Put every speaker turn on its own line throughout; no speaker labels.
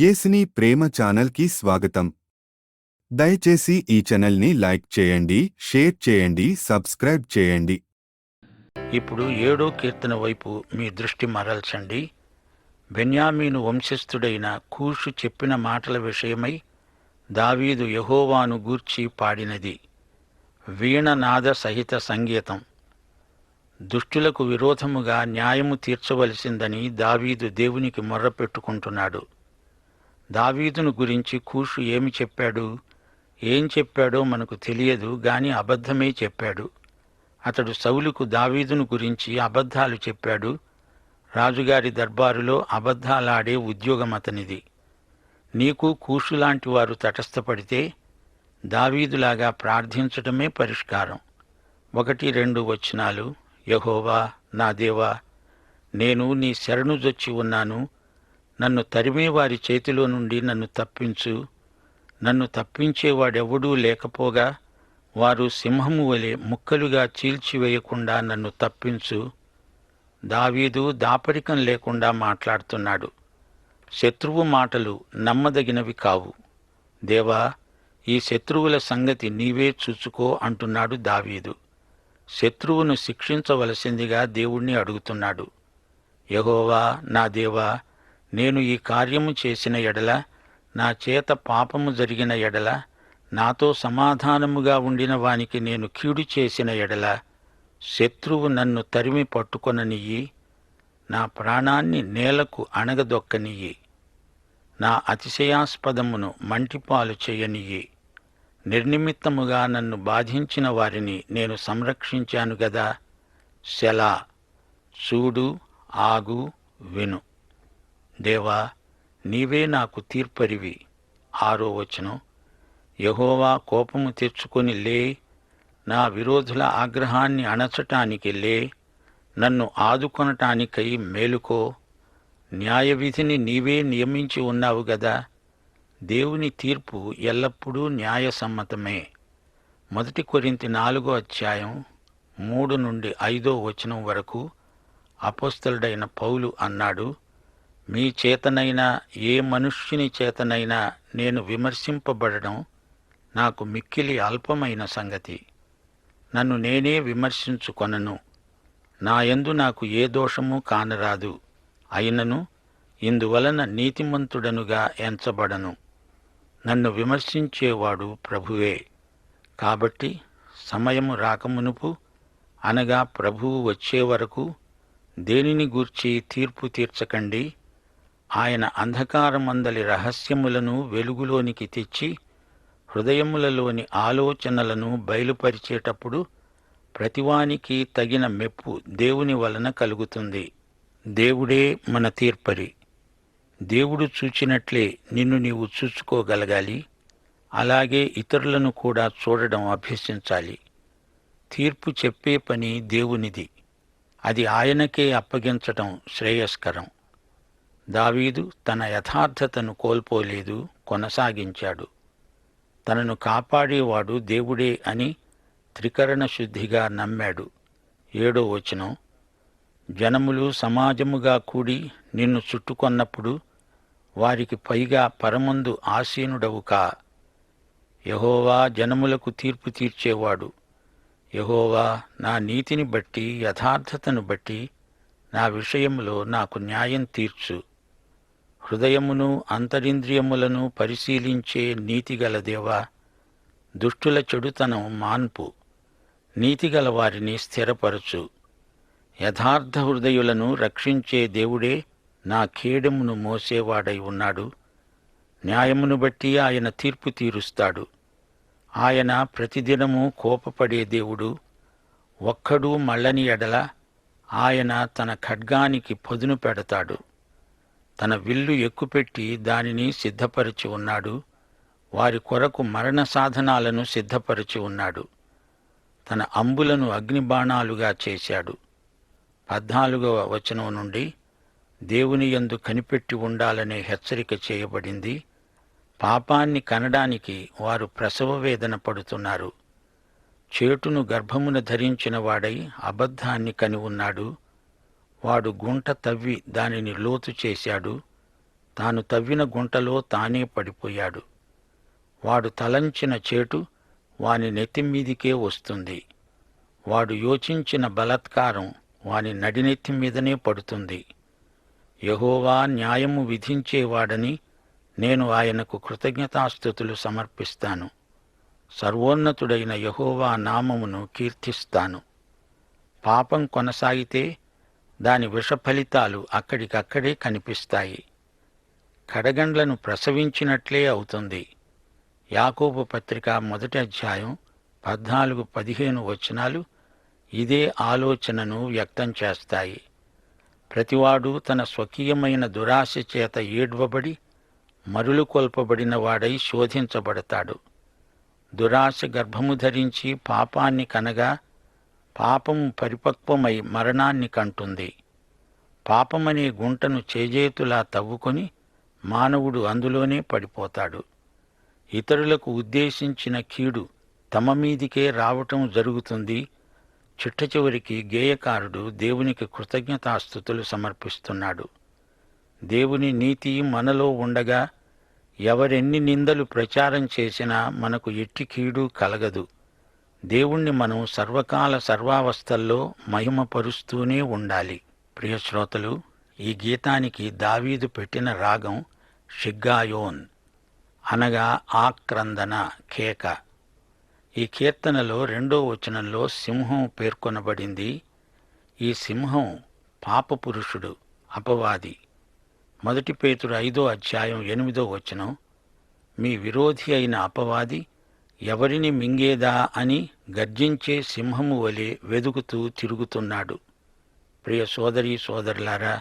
యేసుని ప్రేమ ఛానల్కి స్వాగతం. దయచేసి ఈ ఛానల్ని లైక్ చేయండి, షేర్ చేయండి, సబ్స్క్రైబ్ చేయండి.
ఇప్పుడు 7వ కీర్తన వైపు మీ దృష్టి మరల్చండి. బెన్యామీను వంశస్థుడైన కూషు చెప్పిన మాటల విషయమై దావీదు యెహోవాను గూర్చి పాడినది. వీణనాద సహిత సంగీతం. దుష్టులకు విరోధముగా న్యాయము తీర్చవలసిందని దావీదు దేవునికి మొర్రపెట్టుకుంటున్నాడు. దావీదును గురించి కూషు ఏమి చెప్పాడు? ఏం చెప్పాడో మనకు తెలియదు గాని అబద్ధమే చెప్పాడు. అతడు సౌలుకు దావీదును గురించి అబద్ధాలు చెప్పాడు. రాజుగారి దర్బారులో అబద్ధాలాడే ఉద్యోగం అతనిది. నీకు కూషులాంటి వారు తటస్థపడితే దావీదులాగా ప్రార్థించటమే పరిష్కారం. 1-2 వచనాలు. యెహోవా నా దేవా, నేను నీ శరణుజొచ్చి ఉన్నాను. నన్ను తరిమేవారి చేతిలో నుండి నన్ను తప్పించు. నన్ను తప్పించేవాడెవడూ లేకపోగా వారు సింహము వలె ముక్కలుగా చీల్చివేయకుండా నన్ను తప్పించు. దావీదు దాపరికం లేకుండా మాట్లాడుతున్నాడు. శత్రువు మాటలు నమ్మదగినవి కావు. దేవా, ఈ శత్రువుల సంగతి నీవే చూచుకో అంటున్నాడు దావీదు. శత్రువును శిక్షించవలసిందిగా దేవుణ్ణి అడుగుతున్నాడు. యెహోవా నా దేవా, నేను ఈ కార్యము చేసిన ఎడల, నా చేత పాపము జరిగిన ఎడల, నాతో సమాధానముగా ఉండిన వానికి నేను కీడు చేసిన ఎడల, శత్రువు నన్ను తరిమి పట్టుకొననియ్యి, నా ప్రాణాన్ని నేలకు అణగదొక్కనియ్యి, నా అతిశయాస్పదమును మంటిపాలు చేయనియ్యి. నిర్నిమిత్తముగా నన్ను బాధించిన వారిని నేను సంరక్షించాను గదా. సెలా. చూడు, ఆగు, విను. దేవా, నీవే నాకు తీర్పరివి. 6వ వచనం. యెహోవా కోపము తెచ్చుకొని లే, నా విరోధుల ఆగ్రహాన్ని అణచటానికి లే, నన్ను ఆదుకొనటానికై మేలుకో. న్యాయవిధిని నీవే నియమించి ఉన్నావు గదా. దేవుని తీర్పు ఎల్లప్పుడూ న్యాయసమ్మతమే. 1 కొరింథీ 4వ అధ్యాయం 3-5వ వచనం వరకు అపోస్తలుడైన పౌలు అన్నాడు, మీ చేతనైనా ఏ మనుష్యుని చేతనైనా నేను విమర్శింపబడడం నాకు మిక్కిలి అల్పమైన సంగతి. నన్ను నేనే విమర్శించుకొనను. నా యందు నాకు ఏ దోషము కానరాదు. అయినను ఇందువలన నీతిమంతుడనుగా ఎంచబడను. నన్ను విమర్శించేవాడు ప్రభువే. కాబట్టి సమయము రాకమునుపు, అనగా ప్రభువు వచ్చే వరకు దేనిని గూర్చి తీర్పు తీర్చకండి. ఆయన అంధకారమందలి రహస్యములను వెలుగులోనికి తెచ్చి హృదయములలోని ఆలోచనలను బయలుపరిచేటప్పుడు ప్రతివానికి తగిన మెప్పు దేవుని వలన కలుగుతుంది. దేవుడే మన తీర్పరి. దేవుడు చూచినట్లే నిన్ను నీవు చూచుకోగలగాలి. అలాగే ఇతరులను కూడా చూడడం అభ్యసించాలి. తీర్పు చెప్పే పని దేవునిది. అది ఆయనకే అప్పగించటం శ్రేయస్కరం. దావీదు తన యథార్థతను కోల్పోలేదు, కొనసాగించాడు. తనను కాపాడేవాడు దేవుడే అని త్రికరణ శుద్ధిగా నమ్మాడు. 7వ వచనం. జనములు సమాజముగా కూడి నిన్ను చుట్టుకొన్నప్పుడు వారికి పైగా పరమందు ఆసీనుడవు కా. యెహోవా జనములకు తీర్పు తీర్చేవాడు. యెహోవా నా నీతిని బట్టి, యథార్థతను బట్టి నా విషయములో నాకు న్యాయం తీర్చు. హృదయమును అంతరింద్రియములను పరిశీలించే నీతిగల దేవా, దుష్టుల చెడుతనం మాన్పు. నీతిగల వారిని స్థిరపరచు. యథార్థ హృదయులను రక్షించే దేవుడే నా ఖేడమును మోసేవాడై ఉన్నాడు. న్యాయమును బట్టి ఆయన తీర్పు తీరుస్తాడు. ఆయన ప్రతిదినము కోపపడే దేవుడు. ఒక్కడూ మళ్ళని ఎడల ఆయన తన ఖడ్గానికి పదును పెడతాడు. తన విల్లు ఎక్కుపెట్టి దానిని సిద్ధపరచి ఉన్నాడు. వారి కొరకు మరణ సాధనాలను సిద్ధపరచి ఉన్నాడు. తన అంబులను అగ్నిబాణాలుగా చేశాడు. 14వ వచనం నుండి దేవుని యందు కనిపెట్టి ఉండాలనే హెచ్చరిక చేయబడింది. పాపాన్ని కనడానికి వారు ప్రసవ వేదన పడుతున్నారు. చేటును గర్భమున ధరించిన వాడై అబద్ధాన్ని కని ఉన్నాడు. వాడు గుంట తవ్వి దానిని లోతు చేశాడు. తాను తవ్విన గుంటలో తానే పడిపోయాడు. వాడు తలంచిన చేటు వాని నెత్తిమీదికే వస్తుంది. వాడు యోచించిన బలాత్కారం వాని నడినెత్తి మీదనే పడుతుంది. యెహోవా న్యాయము విధించేవాడని నేను ఆయనకు కృతజ్ఞతాస్తుతులు సమర్పిస్తాను. సర్వోన్నతుడైన యెహోవా నామమును కీర్తిస్తాను. పాపం కొనసాగితే దాని విషఫలితాలు అక్కడికక్కడే కనిపిస్తాయి. కడగండ్లను ప్రసవించినట్లే అవుతుంది. యాకోబు పత్రిక 1వ అధ్యాయం 14-15 వచనాలు ఇదే ఆలోచనను వ్యక్తం చేస్తాయి. ప్రతివాడు తన స్వకీయమైన దురాశ చేత ఏడ్వబడి మరులు కొల్పబడిన వాడై శోధించబడతాడు. దురాశ గర్భము ధరించి పాపాన్ని కనగా పాపము పరిపక్వమై మరణాన్ని కంటుంది. పాపమనే గుంటను చేజేతులా తవ్వుకొని మానవుడు అందులోనే పడిపోతాడు. ఇతరులకు ఉద్దేశించిన కీడు తమ మీదికే రావటం జరుగుతుంది. చిట్టచివరికి గేయకారుడు దేవునికి కృతజ్ఞతాస్తుతులు సమర్పిస్తున్నాడు. దేవుని నీతి మనలో ఉండగా ఎవరెన్ని నిందలు ప్రచారం చేసినా మనకు ఎట్టి కీడు కలగదు. దేవుణ్ణి మనం సర్వకాల సర్వావస్థల్లో మహిమపరుస్తూనే ఉండాలి. ప్రియశ్రోతలు, ఈ గీతానికి దావీదు పెట్టిన రాగం షిగ్గాయోన్ అనగా ఆక్రందన, కేక. ఈ కీర్తనలో 2వ వచనంలో సింహం పేర్కొనబడింది. ఈ సింహం పాపపురుషుడు, అపవాది. 1 పేతురు 5వ అధ్యాయం 8వ వచనం, మీ విరోధి అయిన అపవాది ఎవరిని మింగేదా అని గర్జించే సింహము వలె వెదుకుతూ తిరుగుతున్నాడు. ప్రియ సోదరీ సోదరులారా,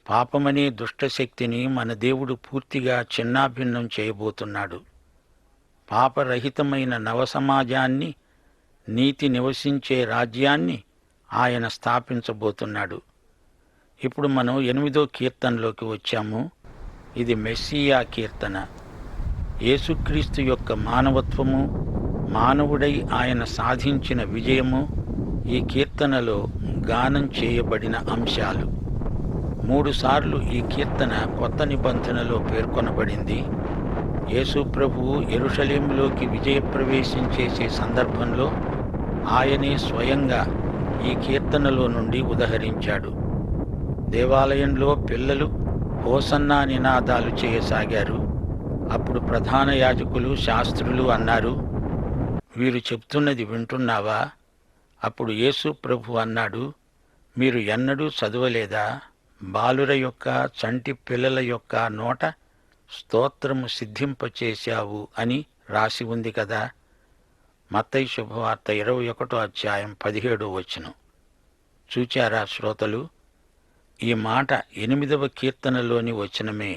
పాపమనే దుష్టశక్తిని మన దేవుడు పూర్తిగా చిన్నాభిన్నం చేయబోతున్నాడు. పాపరహితమైన నవసమాజాన్ని, నీతి నివసించే రాజ్యాన్ని ఆయన స్థాపించబోతున్నాడు. ఇప్పుడు మనం 8వ కీర్తనలోకి వచ్చాము. ఇది మెస్సియా కీర్తన. యేసుక్రీస్తు యొక్క మానవత్వము, మానవుడై ఆయన సాధించిన విజయము ఈ కీర్తనలో గానం చేయబడిన అంశాలు. 3 సార్లు ఈ కీర్తన కొత్త నిబంధనలో పేర్కొనబడింది. యేసు ప్రభువు యెరూషలేములోకి విజయప్రవేశం చేసే సందర్భంలో ఆయనే స్వయంగా ఈ కీర్తనలో నుండి ఉదహరించాడు. దేవాలయంలో పిల్లలు హోసన్నా నినాదాలు చేయసాగారు. అప్పుడు ప్రధాన యాజకులు, శాస్త్రులు అన్నారు, వీరు చెప్తున్నది వింటున్నావా? అప్పుడు యేసు ప్రభు అన్నాడు, మీరు ఎన్నడూ చదవలేదా? బాలుర యొక్క, చంటి పిల్లల యొక్క నోట స్తోత్రము సిద్ధింపచేశావు అని రాసి ఉంది కదా. మత్తయి శుభవార్త 21వ అధ్యాయం 17వ వచనం. చూచారా శ్రోతలు? ఈ మాట 8వ కీర్తనలోని వచనమే.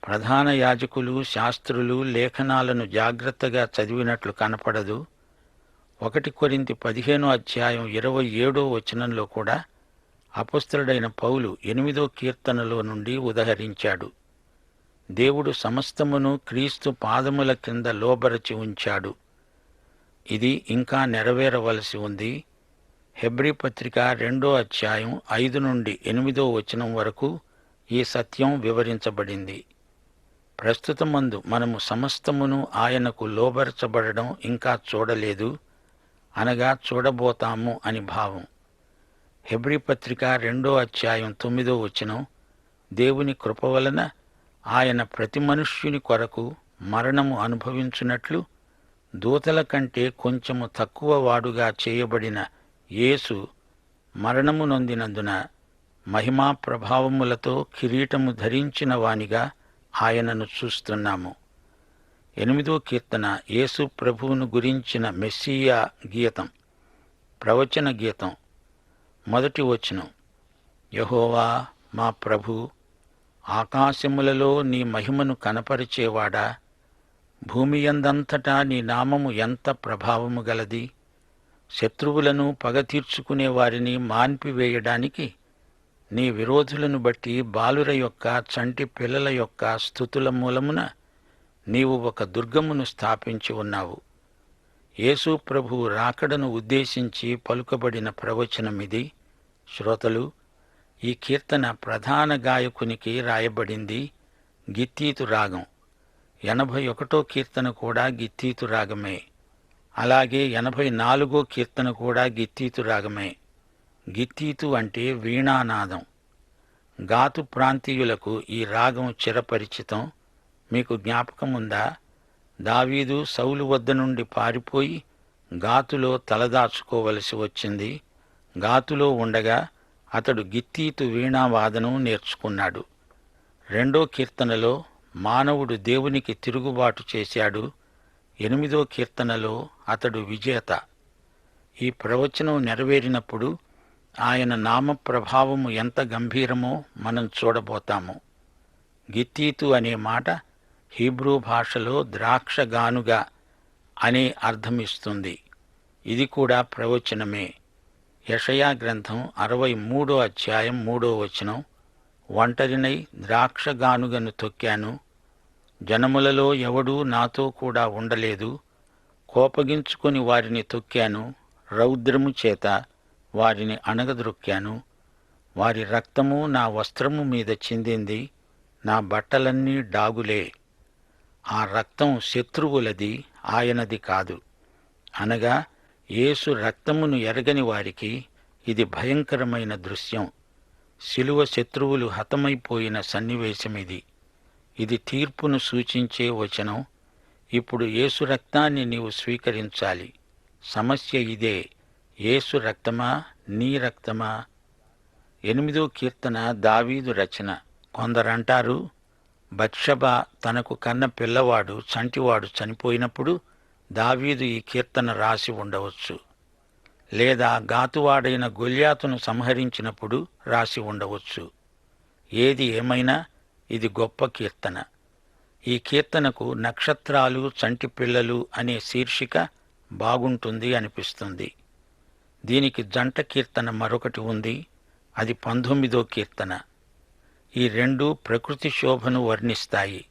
ప్రధాన యాజకులు, శాస్త్రులు లేఖనాలను జాగ్రత్తగా చదివినట్లు కనపడదు. 1 కొరింథీ 15వ అధ్యాయం 27వ వచనంలో కూడా అపొస్తలుడైన పౌలు 8వ కీర్తనలో నుండి ఉదహరించాడు. దేవుడు సమస్తమును క్రీస్తు పాదముల కింద లోబరచి ఉంచాడు. ఇది ఇంకా నెరవేరవలసి ఉంది. హెబ్రీ పత్రిక 2వ అధ్యాయం 5-8వ వచనం వరకు ఈ సత్యం వివరించబడింది. ప్రస్తుతమందు మనము సమస్తమును ఆయనకు లోబరచబడడం ఇంకా చూడలేదు, అనగా చూడబోతాము అని భావం. హెబ్రీ పత్రిక 2వ అధ్యాయం 9వ వచనం, దేవుని కృప వలన ఆయన ప్రతి మనుష్యుని కొరకు మరణము అనుభవించున్నట్లు దూతల కంటే కొంచెము తక్కువ వాడుగా చేయబడిన యేసు మరణము నొందినందున మహిమా ప్రభావములతో కిరీటము ధరించిన వానిగా ఆయనను చూస్తున్నాము. 8వ కీర్తన యేసు ప్రభువును గురించిన మెస్సియా గీతం, ప్రవచన గీతం. 1వ వచనం, యెహోవా మా ప్రభు, ఆకాశములలో నీ మహిమను కనపరిచేవాడా, భూమియందంతటా నీ నామము ఎంత ప్రభావము గలది. శత్రువులను పగ తీర్చుకునే వారిని మాన్పివేయడానికి నీ విరోధులను బట్టి బాలుర యొక్క, చంటి పిల్లల యొక్క స్తుతుల మూలమున నీవు ఒక దుర్గమును స్థాపించి ఉన్నావు. యేసు ప్రభువు రాకడను ఉద్దేశించి పలుకబడిన ప్రవచనమిది. శ్రోతలు, ఈ కీర్తన ప్రధాన గాయకునికి రాయబడింది. గిత్తీతు రాగం. 81 కీర్తన కూడా గిత్తీతు రాగమే. అలాగే 84 కీర్తన కూడా గిత్తీతు రాగమే. గిత్తీతు అంటే వీణానాదం. గాతు ప్రాంతీయులకు ఈ రాగం చిరపరిచితం. మీకు జ్ఞాపకముందా? దావీదు సౌలు వద్ద నుండి పారిపోయి గాతులో తలదాచుకోవలసి వచ్చింది. గాతులో ఉండగా అతడు గిత్తీతు వీణావాదనం నేర్చుకున్నాడు. 2 కీర్తనలో మానవుడు దేవునికి తిరుగుబాటు చేశాడు. 8 కీర్తనలో అతడు విజేత. ఈ ప్రవచనం నెరవేరినప్పుడు ఆయన నామ ప్రభావము ఎంత గంభీరమో మనం చూడబోతాము. గిత్తీతు అనే మాట హీబ్రూ భాషలో ద్రాక్షగానుగా అనే అర్థమిస్తుంది. ఇది కూడా ప్రవచనమే. యెషయా గ్రంథం 63 అధ్యాయం 3 వచనం, ఒంటరినై ద్రాక్షగానుగను తొక్కాను, జనములలో ఎవడూ నాతో కూడా ఉండలేదు, కోపగించుకొని వారిని తొక్కాను, రౌద్రము చేత వారిని అణగద్రొక్కాను, వారి రక్తము నా వస్త్రము మీద చిందింది, నా బట్టలన్నీ డాగులే. ఆ రక్తం శత్రువులది, ఆయనది కాదు. అనగా యేసు రక్తమును ఎరగని వారికి ఇది భయంకరమైన దృశ్యం. శిలువ శత్రువులు హతమైపోయిన సన్నివేశమిది. ఇది తీర్పును సూచించే వచనం. ఇప్పుడు యేసు రక్తాన్ని నీవు స్వీకరించాలి. సమస్య ఇదే, యేసు రక్తమా నీ రక్తమా? 8 కీర్తన దావీదు రచన. కొందరంటారు, బత్షెబా తనకు కన్న పిల్లవాడు చంటివాడు చనిపోయినప్పుడు దావీదు ఈ కీర్తన రాసి ఉండవచ్చు, లేదా గాతువాడైన గొల్యాతును సంహరించినప్పుడు రాసి ఉండవచ్చు. ఏది ఏమైనా ఇది గొప్ప కీర్తన. ఈ కీర్తనకు నక్షత్రాలు చంటి పిల్లలు అనే శీర్షిక బాగుంటుంది అనిపిస్తుంది. దీనికి జంట కీర్తన మరొకటి ఉంది, అది 19 కీర్తన. ఈ 2 ప్రకృతి శోభను వర్ణిస్తాయి.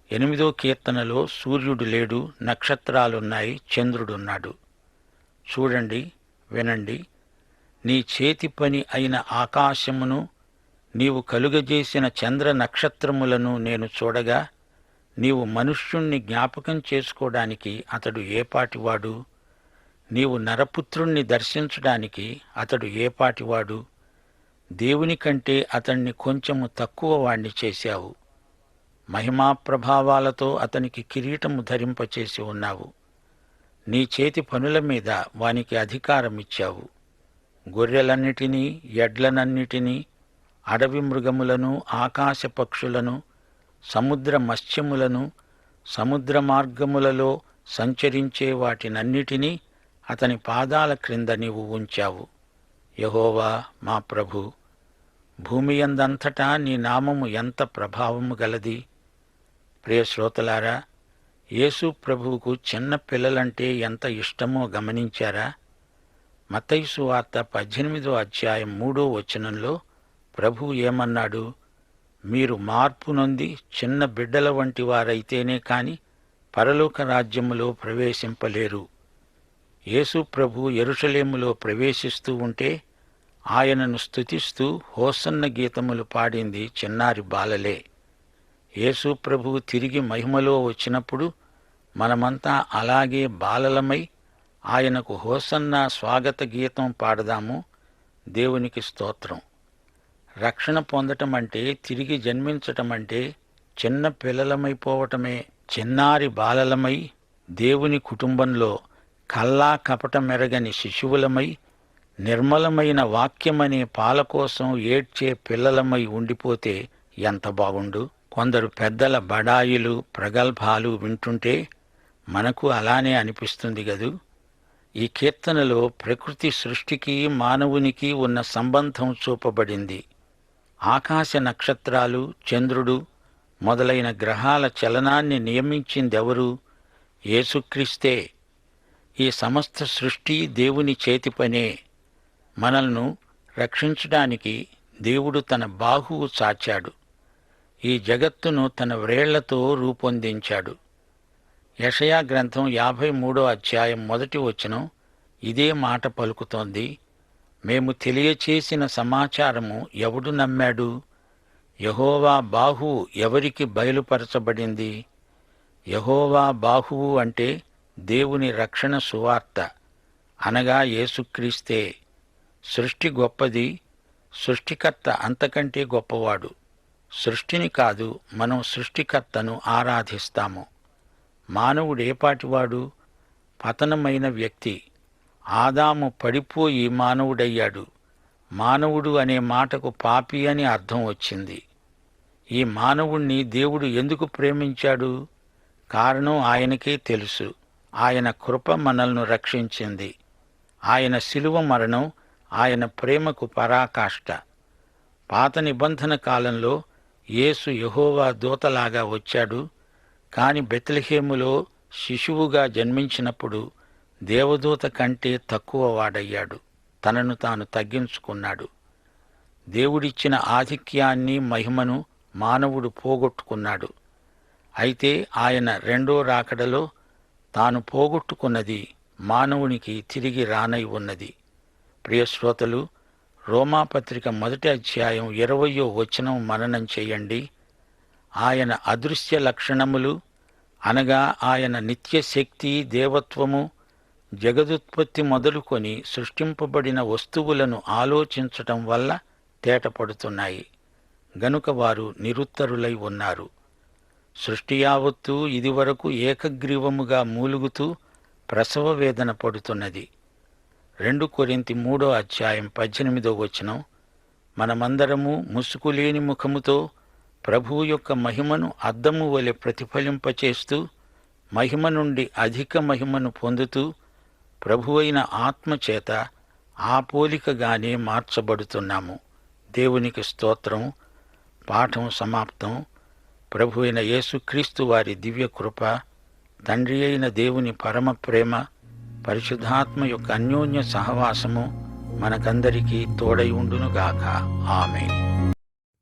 8 కీర్తనలో సూర్యుడు లేడు, నక్షత్రాలున్నాయి, చంద్రుడున్నాడు. చూడండి, వినండి. నీ చేతి పని అయిన ఆకాశమును, నీవు కలుగజేసిన చంద్ర నక్షత్రములను నేను చూడగా, నీవు మనుష్యుణ్ణి జ్ఞాపకం చేసుకోవడానికి అతడు ఏపాటివాడు? నీవు నరపుత్రుణ్ణి దర్శించడానికి అతడు ఏపాటివాడు? దేవుని కంటే అతణ్ణి కొంచెము తక్కువ వాణ్ణి చేశావు. మహిమా ప్రభావాలతో అతనికి కిరీటము ధరింపచేసి ఉన్నావు. నీ చేతి పనుల మీద వానికి అధికారమిచ్చావు. గొర్రెలన్నిటినీ, ఎడ్లనన్నిటినీ, అడవి మృగములను, ఆకాశ పక్షులను, సముద్ర మత్స్యములను, సముద్ర మార్గములలో సంచరించే వాటినన్నిటినీ అతని పాదాల క్రింద నీవు ఉంచావు. యెహోవా మా ప్రభు, భూమియందంతటా నీ నామము ఎంత ప్రభావము గలది. ప్రియ శ్రోతలారా, యేసు ప్రభువుకు చిన్న పిల్లలంటే ఎంత ఇష్టమో గమనించారా? మత్తయి సువార్త 18 అధ్యాయం 3 వచనంలో ప్రభువు ఏమన్నాడు? మీరు మార్పు నొంది చిన్న బిడ్డల వంటి వారైతేనే కాని పరలోక రాజ్యములో ప్రవేశింపలేరు. యేసు ప్రభు యెరూషలేములో ప్రవేశిస్తూ ఉంటే ఆయనను స్తుతిస్తూ హోసన్న గీతములు పాడింది చిన్నారి బాలలే. యేసు ప్రభువు తిరిగి మహిమలో వచ్చినప్పుడు మనమంతా అలాగే బాలలమై ఆయనకు హోసన్న స్వాగత గీతం పాడదాము. దేవునికి స్తోత్రం. రక్షణ పొందటం అంటే, తిరిగి జన్మించటం అంటే చిన్న పిల్లలమైపోవటమే. చిన్నారి బాలలమై దేవుని కుటుంబంలో కల్లా కపటమెరగని శిశువులమై, నిర్మలమైన వాక్యమనే పాల కోసం ఏడ్చే పిల్లలమై ఉండిపోతే ఎంత బాగుండు. కొందరు పెద్దల బడాయిలు, ప్రగల్భాలు వింటుంటే మనకు అలానే అనిపిస్తుంది గదూ. ఈ కీర్తనలో ప్రకృతి సృష్టికి మానవునికి ఉన్న సంబంధం చూపబడింది. ఆకాశ నక్షత్రాలు, చంద్రుడు మొదలైన గ్రహాల చలనాన్ని నియమించిందెవరు? యేసుక్రీస్తే. ఈ సమస్త సృష్టి దేవుని చేతి పనే. మనల్ని రక్షించడానికి దేవుడు తన బాహువు చాచాడు. ఈ జగత్తును తన వ్రేళ్లతో రూపొందించాడు. యెషయా గ్రంథం 53 అధ్యాయం 1 వచనం ఇదే మాట పలుకుతోంది. మేము తెలియచేసిన సమాచారము ఎవడు నమ్మాడు? యెహోవా బాహువు ఎవరికి బయలుపరచబడింది? యెహోవా బాహువు అంటే దేవుని రక్షణ సువార్త, అనగా యేసుక్రీస్తే. సృష్టి గొప్పది, సృష్టికర్త అంతకంటే గొప్పవాడు. సృష్టిని కాదు, మనం సృష్టికర్తను ఆరాధిస్తాము. మానవుడేపాటివాడు? పతనమైన వ్యక్తి. ఆదాము పడిపోయి మానవుడయ్యాడు. మానవుడు అనే మాటకు పాపి అని అర్థం వచ్చింది. ఈ మానవుణ్ణి దేవుడు ఎందుకు ప్రేమించాడు? కారణం ఆయనకే తెలుసు. ఆయన కృప మనల్ని రక్షించింది. ఆయన శిలువ మరణం ఆయన ప్రేమకు పరాకాష్ట. పాత నిబంధన కాలంలో యేసు యెహోవా దూతలాగా వచ్చాడు. కాని బెత్లెహేములో శిశువుగా జన్మించినప్పుడు దేవదూత కంటే తక్కువ వాడయ్యాడు. తనను తాను తగ్గించుకున్నాడు. దేవుడిచ్చిన ఆధిక్యాన్ని, మహిమను మానవుడు పోగొట్టుకున్నాడు. అయితే ఆయన రెండో రాకడలో తాను పోగొట్టుకున్నది మానవునికి తిరిగి రానై ఉన్నది. ప్రియశ్రోతలు, రోమాపత్రిక 1వ అధ్యాయం 20వ వచనం మననం చేయండి. ఆయన అదృశ్య లక్షణములు, అనగా ఆయన నిత్యశక్తి, దేవత్వము, జగదుత్పత్తి మొదలుకొని సృష్టింపబడిన వస్తువులను ఆలోచించటం వల్ల తేటపడుతున్నాయి. గనుక వారు నిరుత్తరులై ఉన్నారు. సృష్టి యావత్తూ ఇదివరకు ఏకగ్రీవముగా మూలుగుతూ ప్రసవ వేదన పడుతున్నది. 2 కొరింథీ 3వ అధ్యాయం 18వ వచనం, మనమందరము ముసుకులేని ముఖముతో ప్రభువు యొక్క మహిమను అద్దము వలె ప్రతిఫలింపచేస్తూ మహిమ నుండి అధిక మహిమను పొందుతూ ప్రభువైన ఆత్మచేత ఆ పోలికగానే మార్చబడుతున్నాము. దేవునికి స్తోత్రం. పాఠం సమాప్తం. ప్రభువైన యేసుక్రీస్తు వారి దివ్య కృప, తండ్రి అయిన దేవుని పరమ ప్రేమ, పరిశుద్ధాత్మ యొక్క అన్యోన్య సహవాసము మనకందరికీ తోడై ఉండునుగాక. ఆమేన్.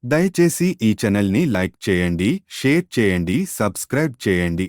దయచేసి ఈ ఛానల్ని లైక్ చేయండి, షేర్ చేయండి, సబ్స్క్రైబ్ చేయండి.